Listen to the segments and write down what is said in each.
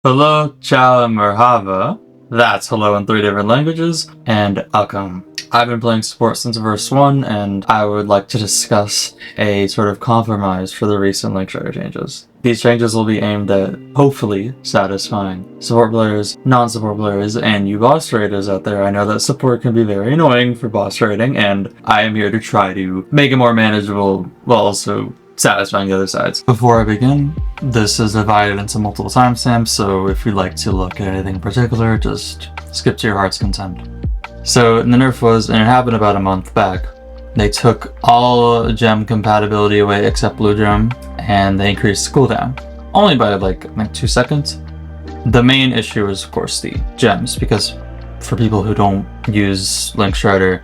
Hello, ciao, and merhaba. That's hello in 3 different languages, and welcome. I've been playing support since verse 1, and I would like to discuss a sort of compromise for the recent Linkstrider changes. These changes will be aimed at, hopefully, satisfying support players, non-support players, and you boss raiders out there. I know that support can be very annoying for boss raiding, and I am here to try to make it more manageable, while also satisfying the other sides. Before I begin, this is divided into multiple timestamps, so if you'd like to look at anything in particular, just skip to your heart's content. So the Nerf Was, and it happened about a month back, they took all gem compatibility away except blue gem, and they increased cooldown. Only by like 2 seconds. The main issue is of course the gems, because for people who don't use Linkstrider,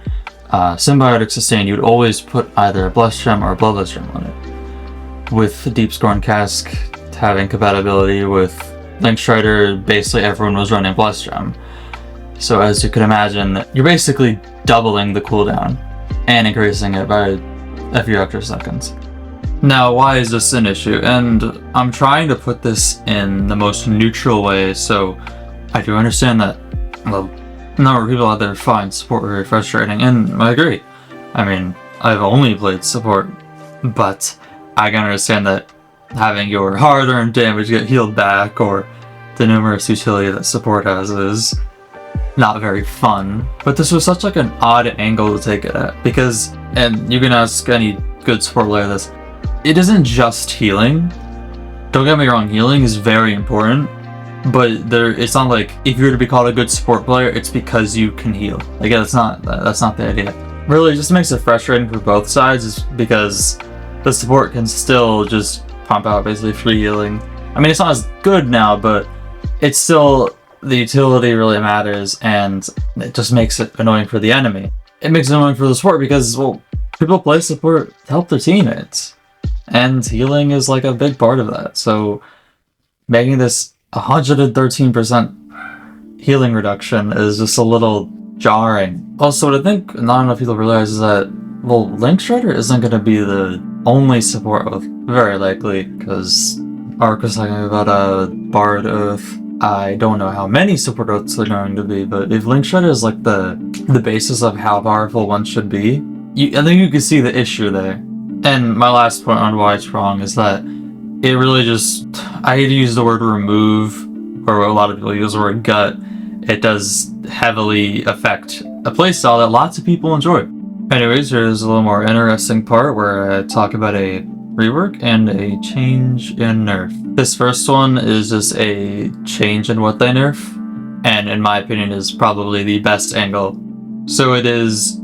Symbiotic Sustain, you'd always put either a Blessed Gem or a Bloodless Gem on it. With Deep Scorn Cask having compatibility with Linkstrider, basically everyone was running Blessed Gem. So as you can imagine, you're basically doubling the cooldown and increasing it by a few extra seconds. Now, why is this an issue? And I'm trying to put this in the most neutral way, so I do understand that, well, a number of people out there find support very frustrating, and I agree. I mean, I've only played support, but I can understand that having your hard-earned damage get healed back, or the numerous utility that support has, is not very fun. But this was such like an odd angle to take it at, because, and you can ask any good support player this, it isn't just healing. Don't get me wrong, healing is very important, but it's not like if you were to be called a good support player, it's because you can heal. Like, that's not the idea. Really, it just makes it frustrating for both sides, is because the support can still just pump out basically free healing. I mean, it's not as good now, but it's still, the utility really matters, and it just makes it annoying for the enemy. It makes it annoying for the support because, well, people play support to help their teammates, and healing is like a big part of that. So making this 113% healing reduction is just a little jarring. Also, what I think not enough people realize is that, well, Linkstrider isn't going to be the only support oath, very likely, because Ark was talking about a Bard oath. I don't know how many support oaths are going to be, but if Linkstrider is like the basis of how powerful one should be, I think you can see the issue there. And my last point on why it's wrong is that it really just, I hate to use the word remove, or a lot of people use the word gut. It does heavily affect a playstyle that lots of people enjoy. Anyways, there's a little more interesting part where I talk about a rework and a change in nerf. This first one is just a change in what they nerf, and in my opinion is probably the best angle. So it is,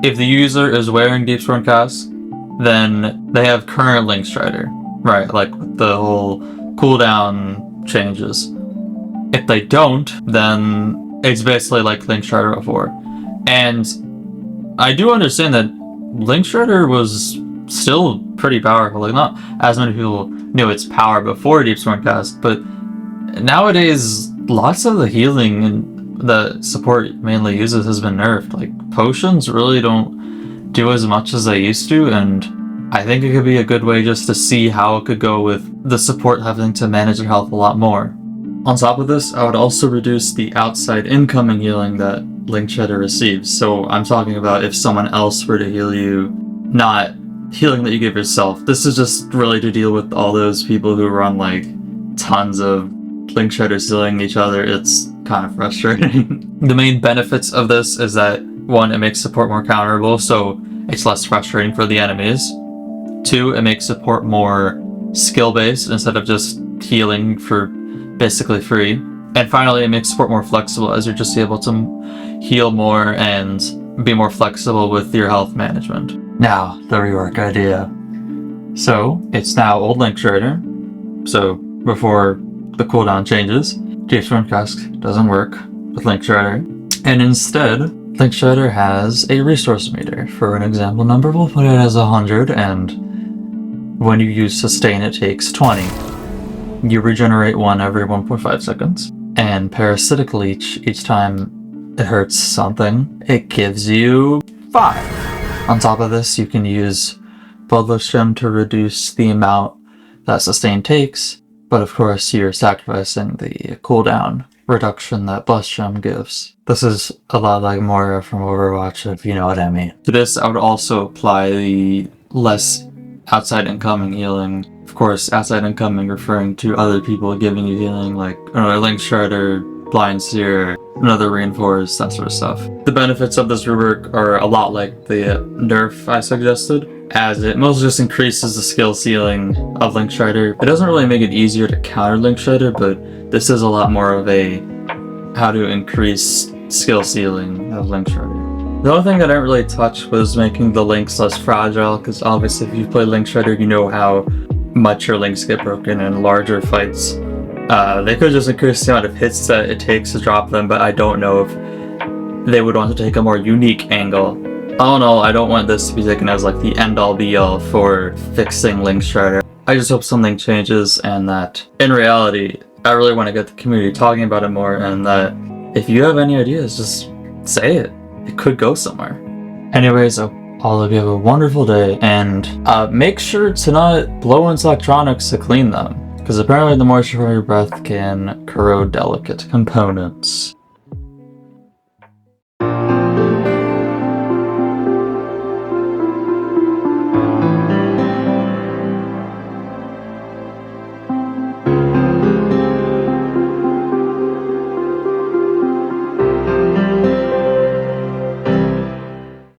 if the user is wearing Deep Scorn Cask, then they have current Linkstrider, right? Like the whole cooldown changes. If they don't, then it's basically like Linkstrider before. And I do understand that Linkstrider was still pretty powerful. Like, not as many people knew its power before Deep Scorn Cask, but nowadays lots of the healing that support mainly uses has been nerfed. Like, potions really don't do as much as they used to, and I think it could be a good way just to see how it could go with the support having to manage their health a lot more. On top of this, I would also reduce the outside incoming healing that Linkstrider receives. So I'm talking about if someone else were to heal you, not healing that you give yourself. This is just really to deal with all those people who run like tons of Linkstriders healing each other. It's kind of frustrating. The main benefits of this is that, one, it makes support more counterable, so it's less frustrating for the enemies. Two, it makes support more skill-based instead of just healing for basically free. And finally, it makes support more flexible, as you're just able to heal more and be more flexible with your health management. Now, the rework idea. So, it's now old Linkstrider. So, before the cooldown changes, Deep Scorn Cask doesn't work with Linkstrider. And instead, Linkstrider has a resource meter. For an example number, we'll put it as 100, and when you use sustain, it takes 20. You regenerate 1 every 1.5 seconds. And parasitic leech, each time it hurts something, it gives you 5. On top of this, you can use Bloodless Gem to reduce the amount that sustain takes, but of course you're sacrificing the cooldown reduction that Blast Gem gives. This is a lot like Moira from Overwatch, if you know what I mean. To this, I would also apply the less outside incoming healing. Of course, outside incoming referring to other people giving you healing, like another Linkstrider, Blind Seer, another Reinforce, that sort of stuff. The benefits of this rework are a lot like the nerf I suggested, as it mostly just increases the skill ceiling of Linkstrider. It doesn't really make it easier to counter Linkstrider, but this is a lot more of a how to increase skill ceiling of Linkstrider. The only thing that I didn't really touch was making the links less fragile, because obviously if you play Linkstrider, you know how much your links get broken in larger fights. They could just increase the amount of hits that it takes to drop them, but I don't know if they would want to take a more unique angle. All in all, I don't want this to be taken as like the end-all be-all for fixing Linkstrider. I just hope something changes, and that in reality, I really want to get the community talking about it more, and that if you have any ideas, just say it. It could go somewhere. Anyways, all of you have a wonderful day, and make sure to not blow into electronics to clean them, because apparently the moisture from your breath can corrode delicate components.